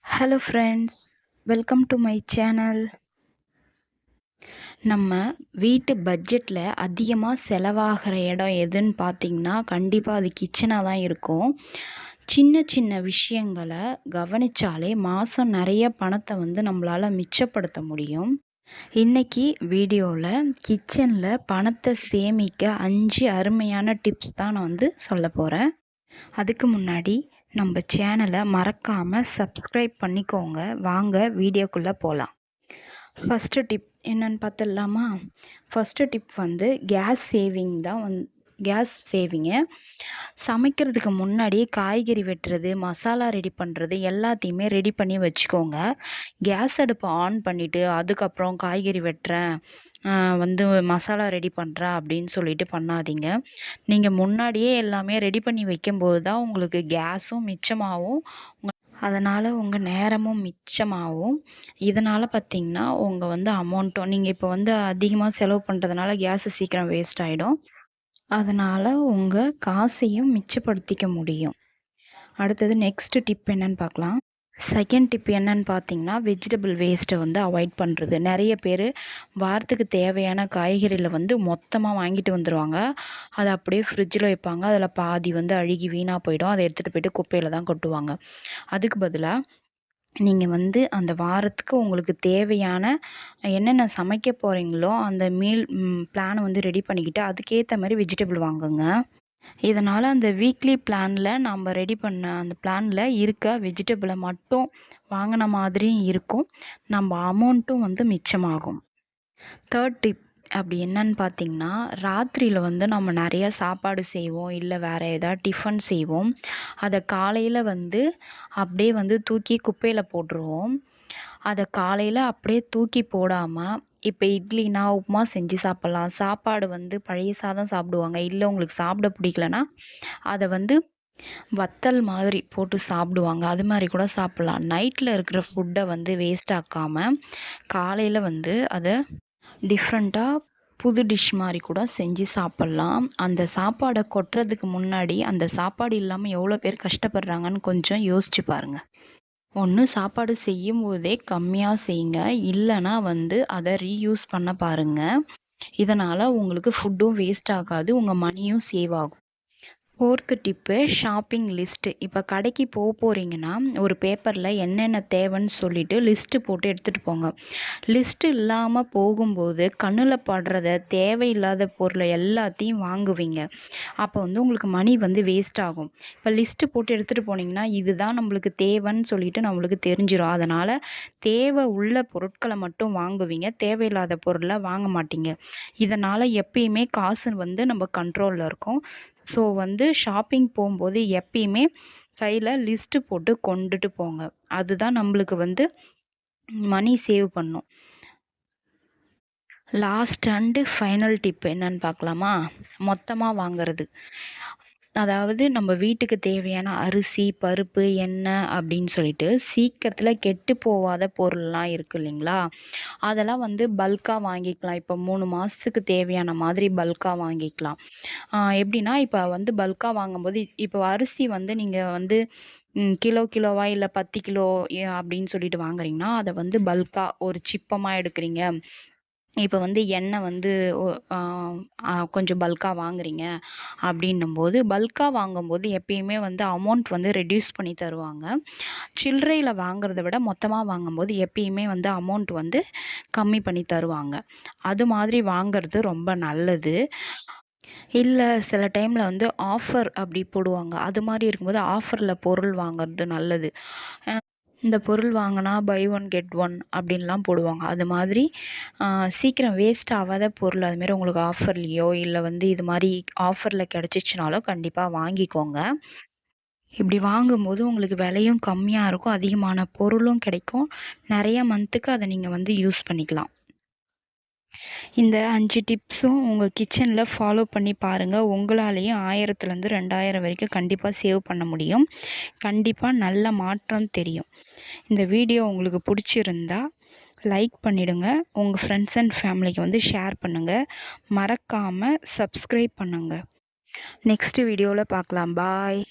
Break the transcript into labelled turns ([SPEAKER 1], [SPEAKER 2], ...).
[SPEAKER 1] Hello friends, welcome to my channel. நம்ம வீட்டு பட்ஜெட்டில் அதிகமாக செலவாகிற இடம் எதுன்னு பார்த்தீங்கன்னா கண்டிப்பாக அது கிச்சனாக தான் இருக்கும். சின்ன சின்ன விஷயங்களை கவனித்தாலே மாதம் நிறைய பணத்தை நம்மளால் மிச்சப்படுத்த முடியும். இன்றைக்கி வீடியோவில் கிச்சனில் பணத்தை சேமிக்க 5 அருமையான டிப்ஸ் தான் நான் சொல்ல போகிறேன். அதுக்கு முன்னாடி நம்ம சேனலை மறக்காமல் சப்ஸ்கிரைப் பண்ணிக்கோங்க. வாங்க வீடியோக்குள்ளே போகலாம். ஃபஸ்ட்டு டிப் என்னன்னு பார்த்துடலாமா? ஃபஸ்ட்டு டிப் கேஸ் சேவிங் தான். Gas saving. சமைக்கிறதுக்கு முன்னாடி காய்கறி வெட்டுறது, மசாலா ரெடி பண்ணுறது எல்லாத்தையுமே ரெடி பண்ணி வச்சுக்கோங்க. கேஸ் அடுப்பை ஆன் பண்ணிவிட்டு அதுக்கப்புறம் காய்கறி வெட்டுறேன், மசாலா ரெடி பண்ணுறேன் அப்படின்னு சொல்லிட்டு பண்ணாதீங்க. நீங்கள் முன்னாடியே எல்லாமே ரெடி பண்ணி வைக்கும்போது தான் உங்களுக்கு கேஸும் மிச்சமாகும், அதனால் உங்கள் நேரமும் மிச்சமாகும். இதனால் பார்த்திங்கன்னா உங்கள் அமௌண்ட்டும் நீங்கள் இப்போ அதிகமாக செலவு பண்ணுறதுனால கேஸு சீக்கிரம் வேஸ்ட் ஆகிடும். அதனால் உங்கள் காசையும் மிச்சப்படுத்திக்க முடியும். அடுத்தது நெக்ஸ்ட்டு டிப் என்னன்னு பார்க்கலாம். செகண்ட் டிப் என்னன்னு பார்த்தீங்கன்னா, வெஜிடபிள் வேஸ்ட்டை அவாய்ட் பண்ணுறது. நிறைய பேர் வாரத்துக்கு தேவையான காய்கறியில் மொத்தமாக வாங்கிட்டு வந்துடுவாங்க. அதை அப்படியே ஃப்ரிட்ஜில் வைப்பாங்க. அதில் பாதி அழுகி வீணாக போயிடும். அதை எடுத்துகிட்டு போயிட்டு குப்பையில் தான் கொட்டுவாங்க. அதுக்கு பதிலாக நீங்கள் அந்த வாரத்துக்கு உங்களுக்கு தேவையான என்னென்ன சமைக்க போகிறீங்களோ அந்த மீல் பிளானை ரெடி பண்ணிக்கிட்டு அதுக்கேற்ற மாதிரி வெஜிடபிள் வாங்குங்க. இதனால் அந்த வீக்லி பிளானில் நம்ம ரெடி பண்ண அந்த பிளானில் இருக்க வெஜிடபிளை மட்டும் வாங்கின மாதிரியும் இருக்கும், நம்ம அமௌண்ட்டும் மிச்சமாகும். தேர்ட் டிப் அப்படி என்னன்னு பார்த்தீங்கன்னா, ராத்திரியில் நம்ம நிறையா சாப்பாடு செய்வோம், இல்லை வேறு ஏதாவது டிஃபன் செய்வோம். அதை காலையில் அப்படியே தூக்கி குப்பையில் போட்டுருவோம். அதை காலையில் அப்படியே தூக்கி போடாமல், இப்போ இட்லினா உப்புமா செஞ்சு சாப்பிட்லாம். சாப்பாடு பழைய சாதம் சாப்பிடுவாங்க. இல்லை உங்களுக்கு சாப்பிட பிடிக்கலனா அதை வத்தல் மாதிரி போட்டு சாப்பிடுவாங்க. அது மாதிரி கூட சாப்பிட்லாம். நைட்டில் இருக்கிற ஃபுட்டை வேஸ்ட் ஆக்காமல் காலையில் அதை டிஃப்ரெண்ட்டாக புது டிஷ் மாதிரி கூட செஞ்சு சாப்பிட்லாம். அந்த சாப்பாடை கொட்டுறதுக்கு முன்னாடி அந்த சாப்பாடு இல்லாமல் எவ்வளோ பேர் கஷ்டப்படுறாங்கன்னு கொஞ்சம் யோசிச்சு பாருங்கள். ஒன்று சாப்பாடு செய்யும்போதே கம்மியாக செய்யுங்க, இல்லைனா அதை ரீயூஸ் பண்ண பாருங்கள். இதனால் உங்களுக்கு ஃபுட்டும் வேஸ்ட் ஆகாது, உங்கள் மணியும் சேவ் ஆகும். Fourth tip shopping list. இப்போ கடைக்கு போகிறீங்கன்னா ஒரு பேப்பரில் என்னென்ன தேவைன்னு சொல்லிவிட்டு லிஸ்ட்டு போட்டு எடுத்துகிட்டு போங்க. லிஸ்ட்டு இல்லாமல் போகும்போது கண்ணில் படுறத தேவையில்லாத பொருளை எல்லாத்தையும் வாங்குவீங்க. அப்போ உங்களுக்கு மணி வேஸ்ட் ஆகும். இப்போ லிஸ்ட்டு போட்டு எடுத்துகிட்டு போனீங்கன்னா இதுதான் நம்மளுக்கு தேவைன்னு சொல்லிட்டு நம்மளுக்கு தெரிஞ்சிடும். அதனால் தேவை உள்ள பொருட்களை மட்டும் வாங்குவீங்க, தேவையில்லாத பொருளை வாங்க மாட்டீங்க. இதனால் எப்பயுமே காசு நம்ம கண்ட்ரோலில் இருக்கும். ஸோ ஷாப்பிங் போகும்போது எப்பயுமே கையில் லிஸ்ட்டு போட்டு கொண்டுட்டு போங்க. அதுதான் நம்மளுக்கு மணி சேவ் பண்ணும். லாஸ்ட் அண்டு ஃபைனல் டிப் என்னன்னு பார்க்கலாமா? மொத்தமாக வாங்கிறது. அதாவது நம்ம வீட்டுக்கு தேவையான அரிசி, பருப்பு, எண்ணெய் அப்படின்னு சொல்லிட்டு சீக்கிரத்தில் கெட்டு போகாத பொருள்லாம் இருக்குது இல்லைங்களா? அதெல்லாம் பல்காக வாங்கிக்கலாம். இப்போ 3 மாதத்துக்கு தேவையான மாதிரி பல்காக வாங்கிக்கலாம். எப்படின்னா இப்போ பல்காக வாங்கும்போது இப்போ அரிசி நீங்கள் கிலோவா இல்லை 10 கிலோ அப்படின்னு சொல்லிட்டு வாங்குறீங்கன்னா அதை பல்காக ஒரு சிப்பமாக எடுக்கிறீங்க. இப்போ எண்ணெய் கொஞ்சம் பல்காக வாங்குறீங்க அப்படின்னும்போது பல்காக வாங்கும்போது எப்பயுமே அமௌண்ட் ரெடியூஸ் பண்ணி தருவாங்க. சில்லறையில் வாங்குறத விட மொத்தமாக வாங்கும்போது எப்பயுமே அமௌண்ட் கம்மி பண்ணி தருவாங்க. அது மாதிரி வாங்குறது ரொம்ப நல்லது. இல்லை சில டைமில் ஆஃபர் அப்படி போடுவாங்க. அது மாதிரி இருக்கும்போது ஆஃபரில் பொருள் வாங்குறது நல்லது. இந்த பொருள் வாங்கினா பை 1 கெட் 1 அப்படின்லாம் போடுவாங்க. அது மாதிரி சீக்கிரம் வேஸ்ட் ஆகாத பொருள் அதுமாரி உங்களுக்கு ஆஃபர்லேயோ இல்லை இது மாதிரி ஆஃபரில் கிடச்சிச்சினாலோ கண்டிப்பாக வாங்கிக்கோங்க. இப்படி வாங்கும்போது உங்களுக்கு விலையும் கம்மியாக இருக்கும், அதிகமான பொருளும் கிடைக்கும், நிறைய மந்த்துக்கு அதை நீங்கள் யூஸ் பண்ணிக்கலாம். இந்த 5 டிப்ஸும் உங்கள் கிச்சனில் ஃபாலோ பண்ணி பாருங்கள். உங்களாலேயும் 1000லேருந்து 2000 வரைக்கும் கண்டிப்பாக சேவ் பண்ண முடியும். கண்டிப்பாக நல்ல மாற்றம் தெரியும். இந்த வீடியோ உங்களுக்கு பிடிச்சிருந்தா லைக் பண்ணிவிடுங்க. உங்கள் ஃப்ரெண்ட்ஸ் அண்ட் ஃபேமிலிக்கு ஷேர் பண்ணுங்கள். மறக்காமல் சப்ஸ்கிரைப் பண்ணுங்கள். நெக்ஸ்ட் வீடியோவில் பார்க்கலாம். பாய்.